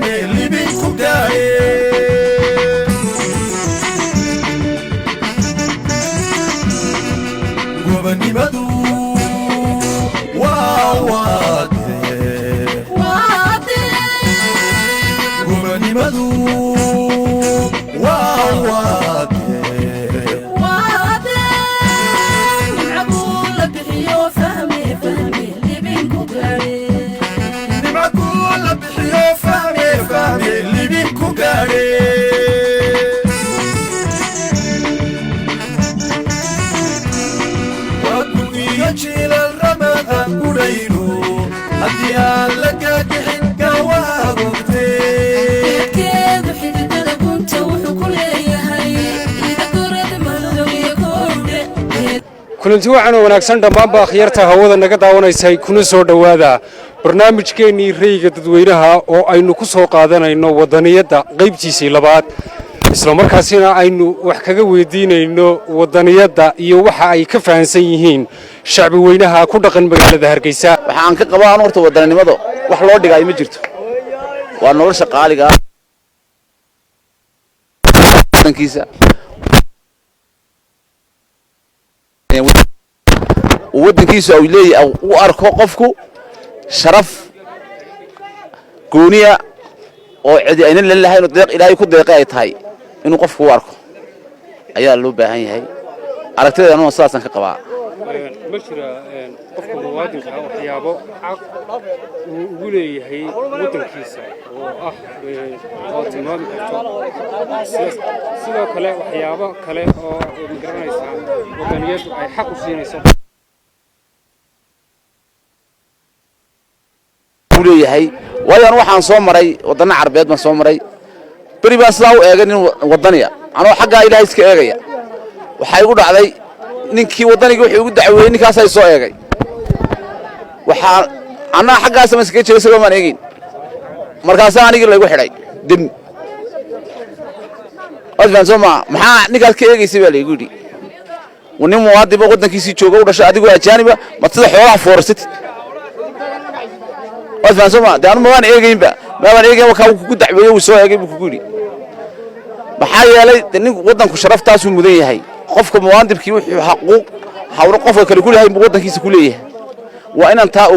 فهمي اللي بينكم داير وبني بدو وبني بدو جيل الرمضان قريلو أديان لك دحين قوابوكتي كيف حدد لكنت وحكول يهي إذا قرد مهلو يكورد kulanti waxaan wanaagsan dhammaan baa khiyarta hawada naga daawanaysay kuna soo dhawaada barnaamijkeennii rayga dadweynaha oo aynu ku soo qaadanayno wadaniyada qaybtiisii labaad isla markaasina aynu wax kaga weydiinayno wadaniyada iyo waxa ay ka fahansan yihiin shacbi weynaha ku dhaqan magaalada Hargeysa waxaan ka qabaa horta wadanimada wax loo dhigay ma jirto waa nolosha qaaliga dankiisa wadankiisa oo leeyahay u arko qofku sharaf gooniya oo cidi aynan leeyahay deeq ilaahay ku deeqay tahay inuu qofku u arko ayaa loo baahan yahay aragtida anoo saasan ka qabaa ma jira qofka muwaadinka ah waxyaabo ugu leeyahay wadankiisa oo oo tilmaami karto sidoo kale waxyaabo kale oo garanaysa wadaniyadu ay xaq u siinayso leeyahay waayan waxaan soo maray wadana Carbeed ma soo maray bari baa soo eegan wadaniya anoo xagga Ilaahay iska eegaya waxay ugu dhacday ninkii wadaniga wuxuu ugu dacweeyay ninkaas ay soo eegay waxa ana xaggaas ma iska jeeso ma eegin markaas aniga la igu xidhay dim advan soma maxaa ninkaas ka eegaysay baa la igu yiri wani muwaadib wadankiisa jooga u dhashay adigu ajaaniba ma sida xoolaha foorsatid advan soma daan ma waan eegaynba ma waan eegayn waxa uu ku dacweeyay uu soo eegay buu ku yiri maxaa yeelay nin wadanku sharaftaas uu mudan yahay qofka muwaadibkii wuxuu xaquuq hawlo qofka kale ku leeyahay wadankiisa ku leeyahay waa inaan taa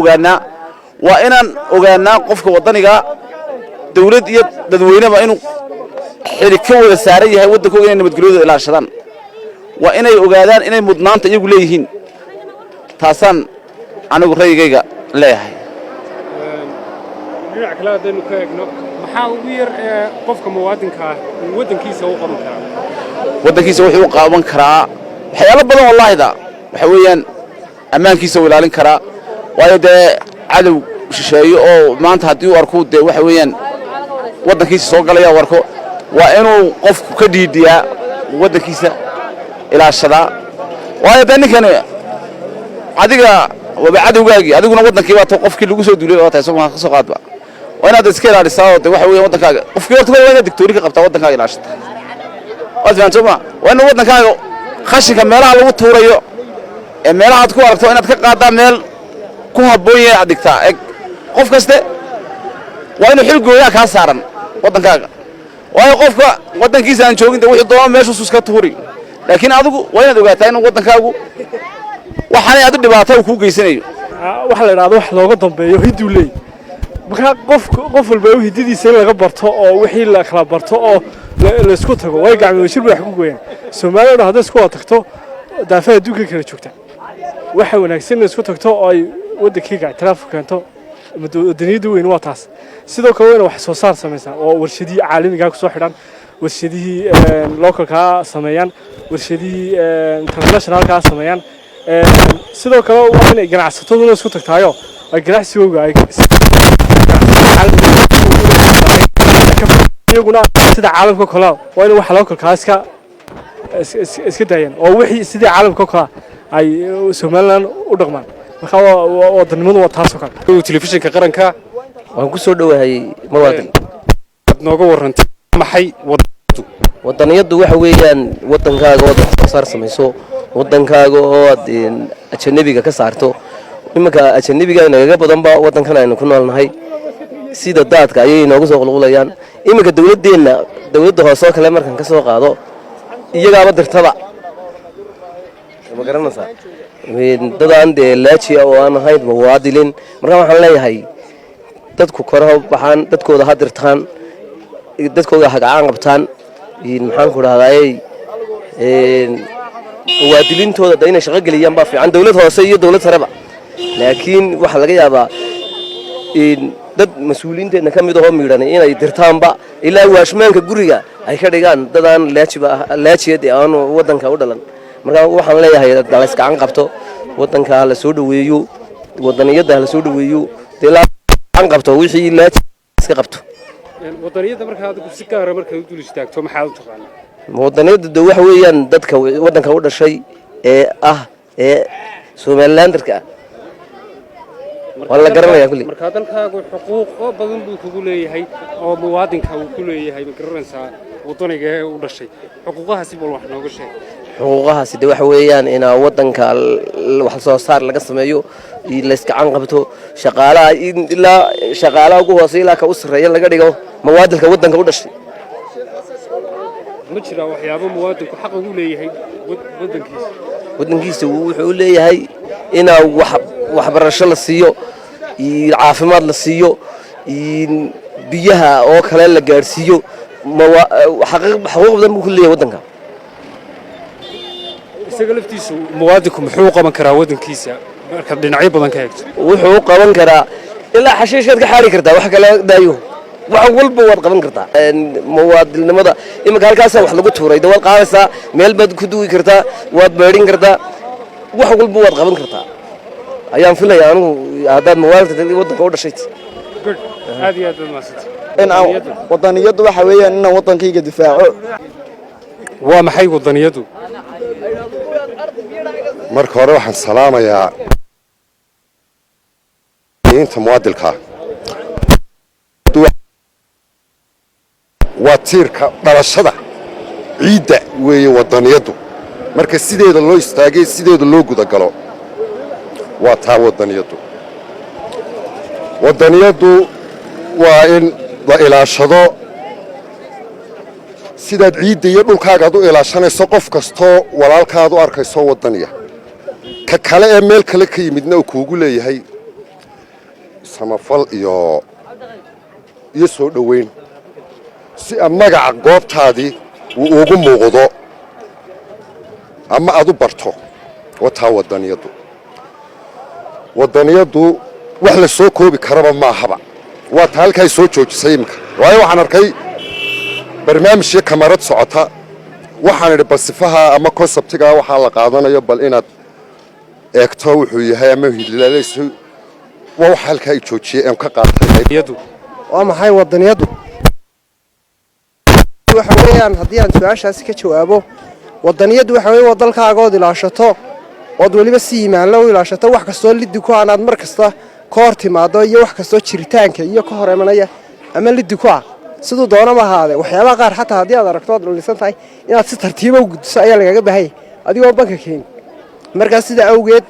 ogaanaa qofka wadaniga dawlad iyo dadweynaha inuu xili ka wada saaran yahay wadankooda inay nabadgelyada ilaashadaan waa inay ogaadaan inay mudnaanta iyagu leeyihiin taasaan anigu raygayga leeyahay dhinaca kale hadaynu ka eegno maxaa ugu yar qofka muwaadinka ah wadankiisa uu qaban karaa wadankiisa wuxuu qaaban karaa waxyaalo badan wallahi waxa weeyaan ammaankiisa uu ilaalin karaa waayo cadow shisheeyo oo maanta hadii uu arko waxa weeyaan wadankiisa soo galaya warko waa inuu qofku ka dhiidiyaa wadankiisa ilaashada waayo ninkan adiga waba cadowgaagi adiguna wadankii waa qofkii lagu soo duulay oo taasoo ma ka soo qaadba وأنا أدرس كذا رسالة waxa weeyaan wadankaaga qofkii horta waa inaad dictatori ka qabtaa wadankaaga ilaashada wadaan Soomaa waa wadankaaga khashinka meelaha lagu tuurayo ee meelaha aad ku aragto inaad ka qaadaa meel ku habboon yahay adigtaa qof kaste waa inuu xil gooyaa ka saaran wadankaaga waayo qofka wadankiisa aan joogin wuxuu doono meeshu iska tuuri laakiin adigu waa inaad ogaataa in wadankaagu waxaan aad dhibaato ku geysanayo waxa la yiraahdo wax looga dambeeyo hiduu leeyahay marka qof walba uu hididiisa laga barto oo wixii la kala barto oo la isku tago way gacmo shir wax ku gooyaan Soomaaliya hadda isku tagto daafaha duka kala joogta waxa wanaagsan isku tagto oo ay wadankayga taraaf keento wadanidu weyn waa taas sidoo kale wax soo saar sameeysan oo warshadii caalamiga ku soo xidhan warshadii localka sameeyaan warshadii internationalka sameeyaan sidoo kale waa in ganacsatadu isku tagtaayo ay ganacsigooda ay iyaguna sida caalamka kale waa in wax localka iska daayeen oo wixii sida caalamka kale ay Soomaaliland u dhaqmaan marka wadanimadu waa taas oo kale telefishinka qaranka waan ku soo dhawahay muwaadin nooga warrantay maxay wadaniyadu waxa weeyaan wadankaaga oo soo saar sameeyso wadankaaga oo ajnabiga ka saarto imanka ajnabiga inaga badan ba wadankan aynu ku noolnahay sida daadka ayay inoogu soo qulqulayaan iminka dawladda hoose kale markan ka soo qaado iyagaaba dirtaba ma garanaysaa dadaan dee laajiya oo aan ahayn muwaadiliin marka waxaan leeyahay dadku kore baxaan dadkooda ha dirtaan dadkooda ha gacan qabtaan maxaan ku dhahdaayey muwaadiliintooda da inay shaqo geliyaan baa fiican dawlad hoose iyo dawlad sareba laakiin waxaa laga yaabaa dad mas-uuliyiinteedna ka mid ahoo miidhanay inay dirtaanba ilaa waashmaanka guriga ay ka dhigaan dadaan laajiyad ee aan waddanka u dhalan marka waxaan leeyahay dalays gacan qabto waddanka la soo dhaweeyo wadaniyadda la soo dhaweeyo dee gacan qabto wixii laaji iska qabto wadaniyadda markaa adigu si gaara markaad u dul istaagto maxaad u taqaanaa wadaniyadda waxa weeyaan dadka waddanka u dhashay ee Somalilanderka wala garanaya kulli marka dalkaagu xuquuq badan buu kugu leeyahay oo muwaadinka uu ku leeyahay ma garanaysaa wadaniga ee u dhashay xuquuqahaasi bal wax nooga sheeg xuquuqahaasi de waxa weeyaan in waddanka wax soo saar laga sameeyo la iska can qabto shaqaalaha ugu hooseeya ilaa ka u sareeya laga dhigo muwaadinka waddanka u dhashay ma jira waxyaabo muwaadinku xaq ugu leeyahay waddankiisa wuxuu leeyahay in waxbarasho la siiyo caafimaad la siiyo biyaha oo kale la gaarsiiyo xuquuq badan buu ku leeyahay waddanka isaga laftiisu muwaadinku muxuu qaban karaa waddankiisa marka dhinacyo badan ka eegto wuxuu qaban karaa ilaa xashiishkaad ka xaari kartaa wax kale daayo wax walba waad qaban kartaa muwaadilnimada iminka halkaasa wax lagu tuuray dawaad qaadaysaa meel baad ku duwi kartaa waad beedhin kartaa wax walba waad qaban kartaa ayaan filaya anigu haddaad muwaadinka waddanka u dhashay aad iyo aad baad mahadsantay wadaniyaddu waxa weeyaan inaan waddankayga difaaco waa maxay wadaniyaddu marka hore waxaan salaamayaa inta muwaadilka waa tiirka dhalashada ciidda weeye wadaniyaddu marka sideeda loo istaagay sideeda loo gudagalo waa taa wadaniyaddu waa in la ilaashado sidaad ciidda iyo dhulkaagaad u ilaashanayso qof kastoo walaalkaad u arkayso wadaniya ka kale ee meel kale ka yimidna uu kuugu leeyahay samafal iyo soo dhoweyn si magaca goobtaadii uu ugu muuqdo ama aad u barto wataa wadaniyaddu wax la soo koobi karaba maahaba waa taa halkaay soo joojisay iminka waayo waxaan arkay barnaamijyo kamarad socota waxaan idhi bal sifaha ama konsabtigaa waxaa la qaadanayo bal inaad eegto wuxuu yahay ama hidlaalayso waa waxa halkaa ay joojiyey aan ka qaatay waa maxay wadaniyaddu waxa weeyaan haddii aan su-aashaasi ka jawaabo wadaniyaddu waxa weeye waa dalkaaga ood ilaashato ood weliba si iimaanla u ilaashato wax kastoo liddi ku aanaad mar kasta ka hor timaado iyo wax kastoo jiritaanka iyo ka hor imanaya ama liddi ku ah siduu doonama ahaadee waxyaabaha qaar xataa haddii aad aragto oad dhalisan tahay inaad si tartiiba u guddiso ayaa lagaga baahanya adigoo banka keeni markaas sidaa awgeed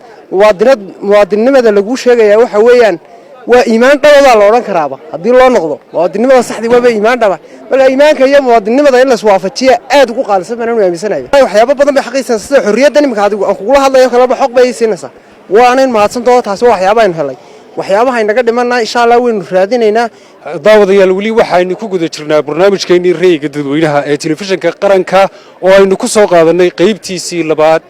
muwaadinnimada laguu sheegayaa waxa weeyaan waa iimaan dhabadaa la odhan karaaba haddii loo noqdo muwaadinnimada saxdii waaba iimaan dhaba marka iimaanka iyo muwaadinnimada in laiswaafajiya aad ugu qaalisan baan anu aaminsanayo waxyaabo badan bay xaqiisan sida xorriyaddan iminka adigu aan kugula hadlayo kaleba xog bay siinaysaa waanayn mahadsantoo taasi waa waxyaaba aynu helay waxyaabaha inaga dhimanaa insha allah waynu raadinaynaa daawadayaal weli waxaynu ku guda jirnaa barnaamijkeennii rayga dadweynaha ee telefishinka qaranka oo aynu ku soo qaadanay qaybtiisii labaad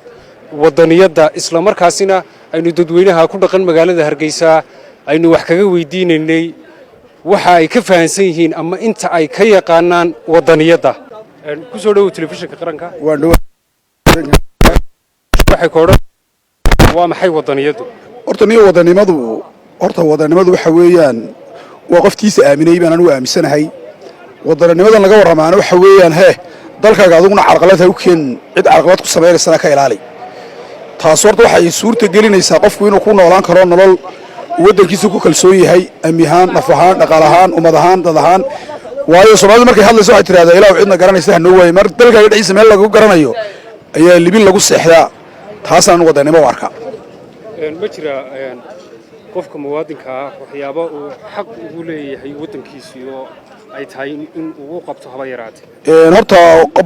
wadaniyadda isla markaasina aynu dadweynaha ku dhaqan magaalada Hargeysa aynu wax kaga weydiinaynay waxa ay ka fahansan yihiin ama inta ay ka yaqaanaan wadaniyadda ku soo dhaw telefishinka qaranka waxay koodhan waa maxay wadaniyaddu horta wadanimadu waxa weeyaan waa qoftiisa aaminay baan anigu aaminsanahay wadannimada laga warramaana waxa weeyaan dalkaaga adiguna carqalad ha u keen cid carqalad ku samaynaysa ka ilaali taas horta waxay suurta gelinaysaa qofku inuu ku noolaan karo nolol waddankiisa ku kalsoon yahay amihaan naf ahaan dhaqaal ahaan ummad ahaan dad ahaan waayo Soomaalidu markay hadlayso waxay tiraahdaa ilaahu cidna garanaysa ha noo waayay mar dalkaaga dhiciisa meel lagu garanayo ayaa libin lagu seexdaa taasaan wadannimo u arkaa ma jira qofka muwaadinka ah waxyaabo uu xaq ugu leeyahay waddankiisa oo ay tahay in uu qabto haba yaraatee horta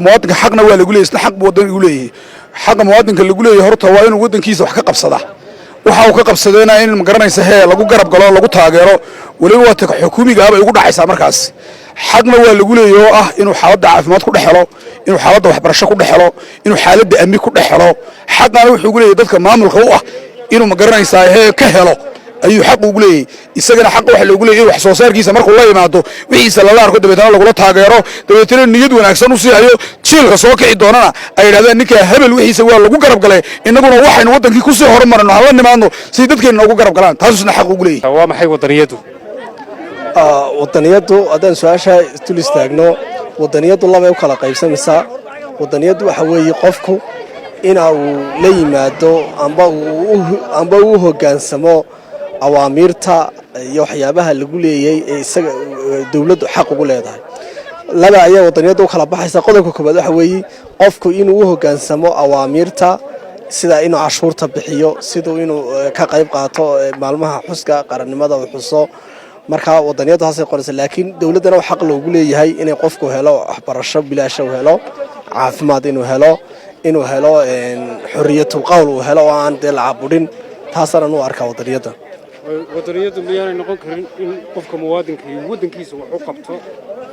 muwaadinka xaqna waa lagu leeyahay isla xaq buu waddanka ugu leeyahay xaqa muwaadinka lagu leeyahay horta waa inuu waddankiisa wax ka qabsada waxa uu ka qabsadayna in magaranaysa lagu garab galo lagu taageero waliba waa tag xukuumiga ah bay ugu dhacaysaa markaas xaqna waa lagu leeyahay oo ah inuu xaaladda caafimaad ku dhexelo inuu xaaladda waxbarasho ku dhexelo inuu xaaladda amni ku dhexelo xaqna wuxuu ugu leeyahay dadka maamulka u ah inuu magaranaysaa ka helo ayuu xaq ugu leeyahay isagana xaq waxa loogu leeyahay wax soo saarkiisa markuu la yimaado wixiisa la arko dabeetana lagula taageero dabeetana niyad wanaagsan u siihayo jiilka soo kici doonana ay yiraahdaan ninka hebel wixiisa waa lagu garab galay inaguna waxaynu wadankii ku soo horumarno hala nimaadno si dadkeena ugu garab galaan taasuna xaq ugu leeyahay waa maxay wadaniyadu wadaniyadu haddaan su-aasha istul istaagno wadaniyadu labay u kala qaybsamaysaa wadaniyadu waxa weeye qofku ina uu la yimaado amba uu hoggaansamo awaamiirta iyo waxyaabaha lagu leeyahay ee isaga dawladdu xaq ugu leedahay laba ayaa wadaniyadu u kala baxaysa qodobka koobaad waxa weeye qofku inuu u hoggaansamo awaamiirta sida inuu cashuurta bixiyo sidoo inuu ka qayb qaato maalmaha xuska qarannimada uu xuso marka wadaniyadu taasay qoraysaa laakiin dawladdana wax xaq loogu leeyahay inay qofku helo waxbarasho bilaash uu helo caafimaad inuu helo xorriyatul qawl uu helo oo aan dee la cabudhin taasana u arkaa wadaniyada wadaniyadu miyaanay noqon karin in qofka muwaadinka iyo waddankiisa wax u qabto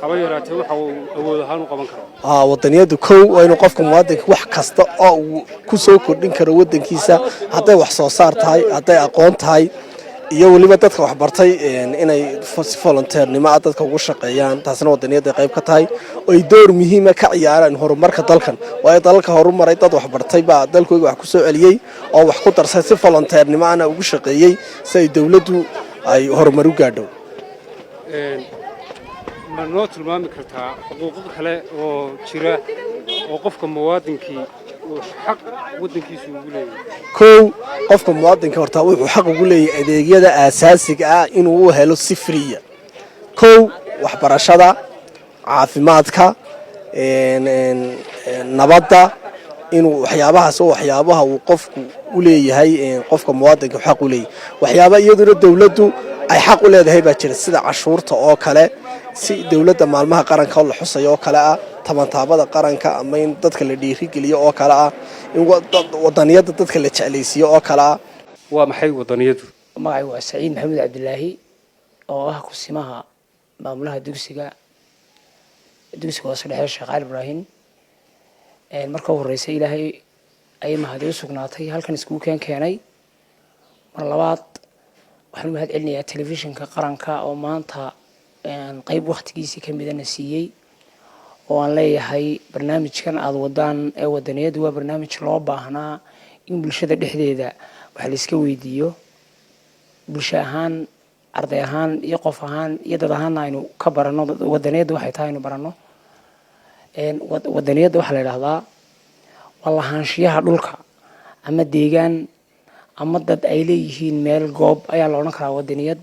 haba yaraatee waxa uu awood ahaan u qaban karo wadaniyadu kow waa inuu qofka muwaadinka wax kasta oo uu ku soo kordhin karo waddankiisa hadday wax soo saar tahay hadday aqoon tahay iyo waliba dadka wax bartay inay volunteernimo dadka ugu shaqeeyaan taasna wadaniyada qayb ka tahay oo ay door muhiim ah ka ciyaaraan horumarka dalkan waayo dalka horumaray dad wax bartay baa dalkooda wax ku soo celiyay oo wax ku darsay si volunteernimo ana ugu shaqeeyay si ay dawladdu ay horumar u gaadho ma noo tilmaami kartaa xuquuq kale oo jira oo qofka muwaadinkii xaq waddankiisa ugu leeyahay kow qofka muwaadinka horta wuxuu xaq ugu leeyahay adeegyada aasaasiga ah inuu u helo si friya kow waxbarashada caafimaadka nabadda inuu waxyaabaha uu qofku u leeyahay qofka muwaadinka xaq u leeyahay waxyaaba iyaduna dawladdu ay xaq u leedahay baa jira sida cashuurta oo kale si dawladda maalmaha qaranka la xusayo oo kale ah tabantaabada qaranka ama in dadka la dhiirigeliyo oo kale ah in wadaniyada dadka la jeclaysiiyo oo kale ah waa maxay wadaniyadu magacaygu waa saciid maxamuud cabdilaahi oo ah kusimaha maamulaha dugsiga hoose dhexe sheekh cali ibraahim marka u horreysay ilaahay ayay mahadi u sugnaatay halkan iskugu keenay mar labaad waxaan u mahad celinayaa telefishinka qaranka oo maanta qayb waqtigiisii ka midana siiyey oo aan leeyahay barnaamijkan aada wadaan ee wadaniyadu waa barnaamij loo baahnaa in bulshada dhexdeeda wax la iska weydiiyo bulsho ahaan arday ahaan iyo qof ahaan iyo dad ahaanna aynu ka baranno wadaniyadda waxay tahay aynu baranno wadaniyadda waxaa la yidhahdaa waa lahaanshiyaha dhulka ama deegaan ama dad ay leeyihiin meel goob ayaa la odhan karaa wadaniyad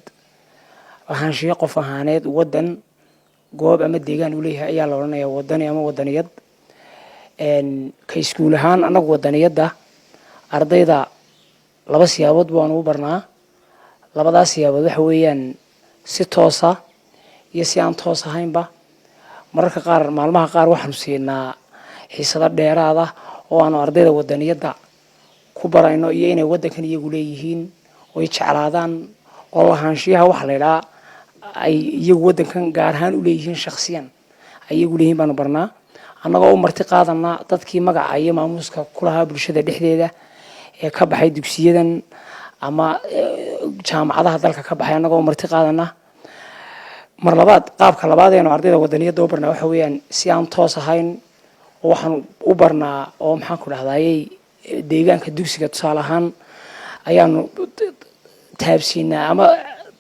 lahaanshiyo qof ahaaneed wadan goob ama deegaan uu leeyahay ayaa la odhanayaa wadani ama wadaniyad ka iskuul ahaan annagu wadaniyadda ardayda laba siyaabood baanu u barnaa labadaas siyaabood waxa weeyaan si toosa iyo si aan toos ahaynba mararka qaar maalmaha qaar waxaanu siinaa xiisado dheeraada oo aanu ardayda wadaniyadda ku barayno iyo inay waddankan iyagu leeyihiin oy jeclaadaan oo lahaanshiyaha waxa la yidhaha ay iyagu waddankan gaar ahaan u leeyihiin shakhsiyan ay iyagu leeyihiin baanu barnaa annagoo u marti qaadanaa dadkii magaca iyo maamuuska ku lahaa bulshada dhexdeeda ee ka baxay dugsiyadan ama jaamacadaha dalka ka baxay annagoo u marti qaadanaa mar labaad qaabka labaad eenu ardayda wadaniyadda u barnaa waxa weeyaan si aan toos ahayn oo waxaan u barnaa oo maxaan ku dhahdaayey deegaanka dugsiga tusaale ahaan ayaanu taabsiinaa ama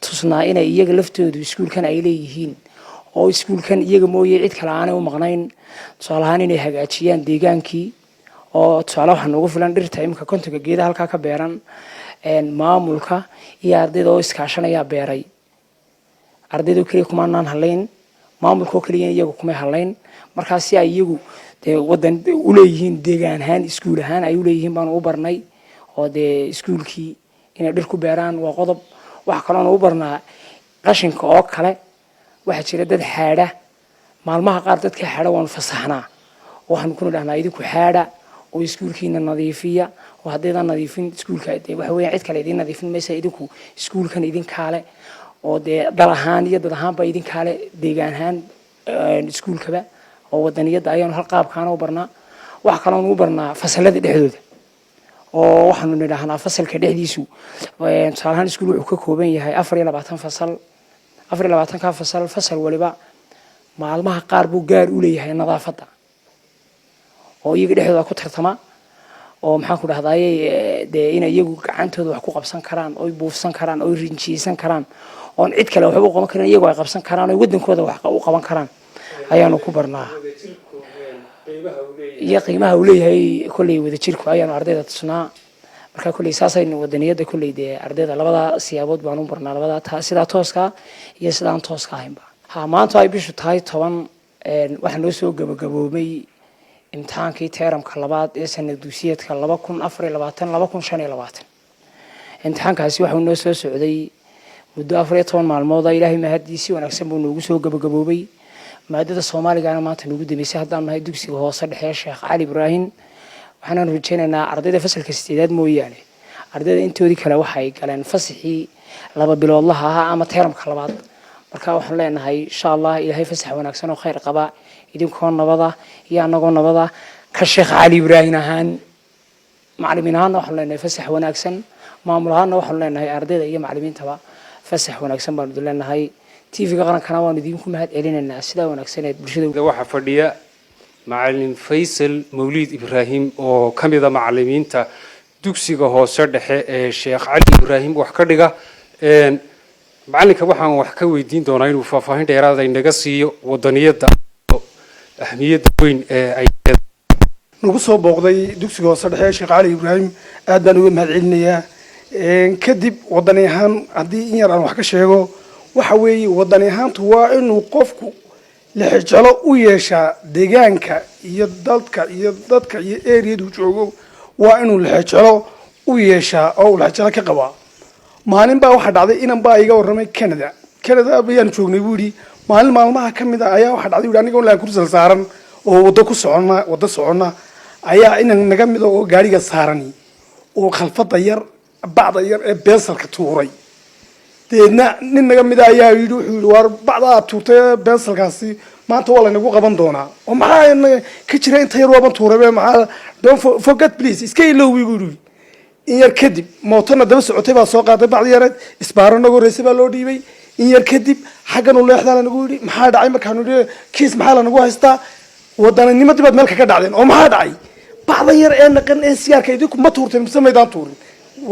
tusnaa inay iyaga laftoodu iskuulkan ay leeyihiin oo iskuulkan iyaga mooye cid kale aanay u maqnayn tusaale ahaan inay hagaajiyaan deegaankii oo tusaale waxaa noogu filan dhirta iminka kontonka geedaha halkaa ka beeran maamulka iyo ardayda oo iskaashanayaa beeray ardaydoo keliya kumaanaan hadlayn maamulkaoo keliya iyagu kumay hadlayn markaa si ay iyagu dee wadan u leeyihiin deegaan ahaan iskuul ahaan ay u leeyihiin baanu u barnay oo dee iskuulkii inay dhir ku beeraan waa qodob waxa kale oo u barnaa qashinka oo kale waxa jira dad xaadha maalmaha qaar dadka xaadha waan fasaxnaa waxaan ku dhahnaa idinku xaadha oo iskuulkiina nadiifiya oo haddaydan nadiifin iskuulka waxa weeyaan cid kale idin nadiifin maysa idinku iskuulkan idin kaale oo dee dal ahaan iyo dad ahaanba idin kaale deegaan ahaan iskuulkaba oo wadaniyada ayaanu hal qaabkaan u barnaa waxa kale oo u barnaa fasalada dhexdooda oo waxaanu nidhaahnaa fasalka dhexdiisu tusaalahaan iskuul wuxuu ka kooban yahay 24 fasal 24 fasal fasal waliba maalmaha qaar buu gaar u leeyahay nadaafada oo iyaga dhexdooda ku tartama oo maxaan ku dhahdaaye dee in iyagu gacantooda wax ku qabsan karaan oo buufsan karaan oo rinjiisan karaan oo cid kale waxba u qaban karaan iyagu ay qabsan karaan oo wadankooda wax u qaban karaan ayaanu ku barnaa iyo qiimaha uu leeyahay kulay wada jirku ayaanu ardayda tusnaa marka kulay saasaynu wadaniyada kulay dee ardayda labada siyaabood baan u barnaa labada sida tooska iyo sidaan tooska ahaynba ha maanta ay bishu tahay 10 waxa noo soo gabagaboobay imtixaankii teeramka labaad ee sanad dugsiyeedka 2024-2025 imtixaankaasi waxa uu noo soo socday muddo 14 maalmood ilaahay mahadiisi wanaagsan buu noogu soo gabagaboobay maadada Soomaaliga maanta nagu dambeysay haddaan nahay dugsiga hoose dhexe Sheekh Cali Ibrahim waxaan rajaynaynaa ardayda fasalka 8aad mooyaane ardayda intoodii kale waxay galeen fasaxii 2 bilood laha ama teeramka labaad marka waxaan leenahay insha Allah ilaahay fasax wanaagsan oo khayr qaba idinkoo nabada iyo anagoo nabada ka Sheekh Cali Ibrahim ahaan macallimiin ahaan waxaan leenahay fasax wanaagsan maamul ahaan waxaan leenahay ardayda iyo macallimiintaba fasax wanaagsan baan leenahay TV qarankana waan idinku mahad celinaynaa sida wanaagsan ee bulshada waxa fadhiya macallin Faysal Mawlid Ibrahim oo kamida macallimiinta dugsiga hoose dhexe ee Sheekh Cali Ibrahim wax ka dhiga macallinka waxaan wax ka weydiin doonaa inuu faahfaahin dheeraad ah inaga siiyo wadaniyada ahmiyada weyn ee ay nagu soo booqday dugsiga hoose dhexe Sheekh Cali Ibrahim aad baan uga mahad celinayaa kadib wadani ahaan haddii in yar aan wax ka sheego waxa weeye wadani ahaantu waa inuu qofku lixjalo u yeeshaa deegaanka iyo dadka iyo area-du joogo waa inuu lixjalo u yeeshaa oo lixjalo ka qabaa maalin baa waxa dhacday inan baa iga waramay Canada ayaan joognay buuri maalin maalmaha kamid ah ayaa waxa dhacday aniga oo laan kursal saaran oo wada socona ayaa inan naga mid oo gaariga saarani oo khalfada yar bacda yar ee beesalka tuuray deedna nin naga mid ayaa yidhi wuxuu war bacda tuurtay beesalkaasi maanta waa la nagu qaban doonaa oo maxaa ka jira inta yar waaba tuuray maxaa don't forget please iska iloowi buuri in yar kadib mootona daba socotay baa soo qaaday bacda yareed isbaaro nagu reesay baa loo dhiibay in yar kadib xaggan uu leexdaa nagu yidhi maxaa dhacay markaanu yidhi kiis maxaa la nagu haystaa wadanimadii baad meel kaga dhacdeen oo maxaa dhacay bacda yar ee naqan ee sigaarka idinku ma tuurteen mise maydaan tuurin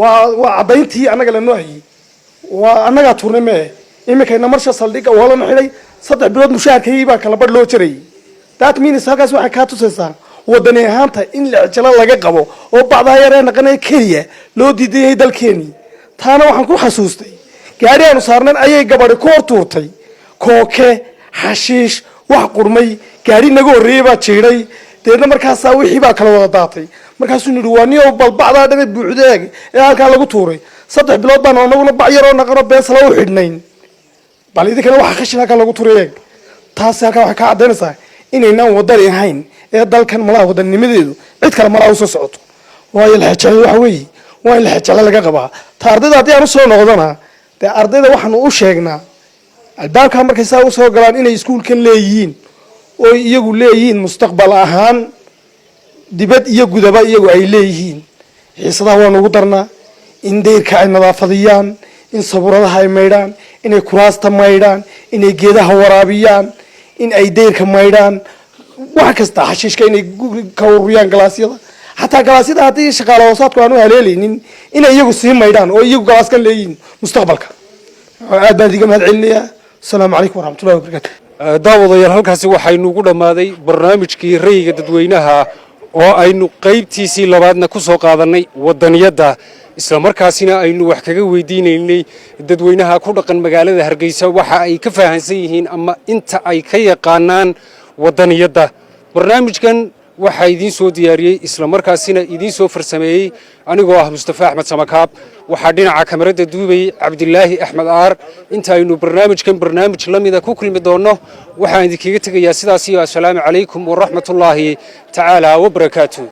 waa caddayntii annaga lanoo hayay waa annagaa tuurnay mee iminkayna marsha saldhigga waa lana xidhay 3 bilood mushaharkayii baa kala badh loo jarayay that means halkaas waxay kaa tusaysaa wadani ahaanta in lixjalo laga qabo oo bacdaa yar ee naqan ee keliya loo diidayay dalkeenii taana waxaan ku xasuustay gaari aanu saarnayn ayay gabadhi ku hor tuurtay kooke xashiish wax qurmay gaari naga horreeyay baa jiidhay deedna markaasaa wixii baa kala wada daatay markaasuu nidhi waa niyow balbacdaa dhana buuxdeeg ee halkaa lagu tuuray 3 bilood baan anaguna bac yaroo naqanoo beesala u xidhnayn bal idinkana waxa khashin halkaa lagu tuuray eeg taasi halkaa waxay ka caddaynaysaa inaynaan wadani ahayn ee dalkan malaha wadanninimadeedu cid kale malaha usoo socoto waayo lixjalo waxa weeye waa in lixjalo laga qabaa ta ardayda haddii aan usoo noqdona dee ardayda waxaanu u sheegnaa albaabkaa markay saa usoo galaan inay iskuulkan leeyihiin oo iyagu leeyihiin mustaqbal ahaan dibad iyo gudaba iyagu ay leeyihiin xiisadaha waa nagu darnaa in deyrka ay nadaafadiyaan in sabuuradaha ay maydhaan inay kuraasta maydhaan inay geedaha waraabiyaan in ay deyrka maydhaan wax kasta xashiishka inay ka ururiyaan galaasyada xataa galaasyada haddii shaqaale hoosaadku aanu haleelaynin inay iyagu sii maydhaan oo iyagu galaaskan leeyihiin mustaqbalka aad baan idiga mahad celinayaa asalaamu calaykum waraxmatullahi wabarakaatu daawadayaal halkaasi waxaynu ugu dhammaaday barnaamijkii rayga dadweynaha oo aynu qaybtiisii labaadna ku soo qaadanay wadaniyada isla markaasina aynu wax kaga weydiinaynay dadweynaha ku dhaqan magaalada Hargeysa waxa ay ka fahansan yihiin ama inta ay ka yaqaanaan wadaniyada barnaamijkan waxaa idiin soo diyaariyey isla markaasina idiin soo farsameeyey anigoo ah Mustafa Axmed Samakaab waxaa dhinaca kamarada duubay Cabdilaahi Axmed Aar inta aynu barnaamij lamida ku kulmi doono waxaan idinkaga tegayaa sidaas iyo assalaamu calaykum wa rahmatullaahi tacaala wa barakaatuh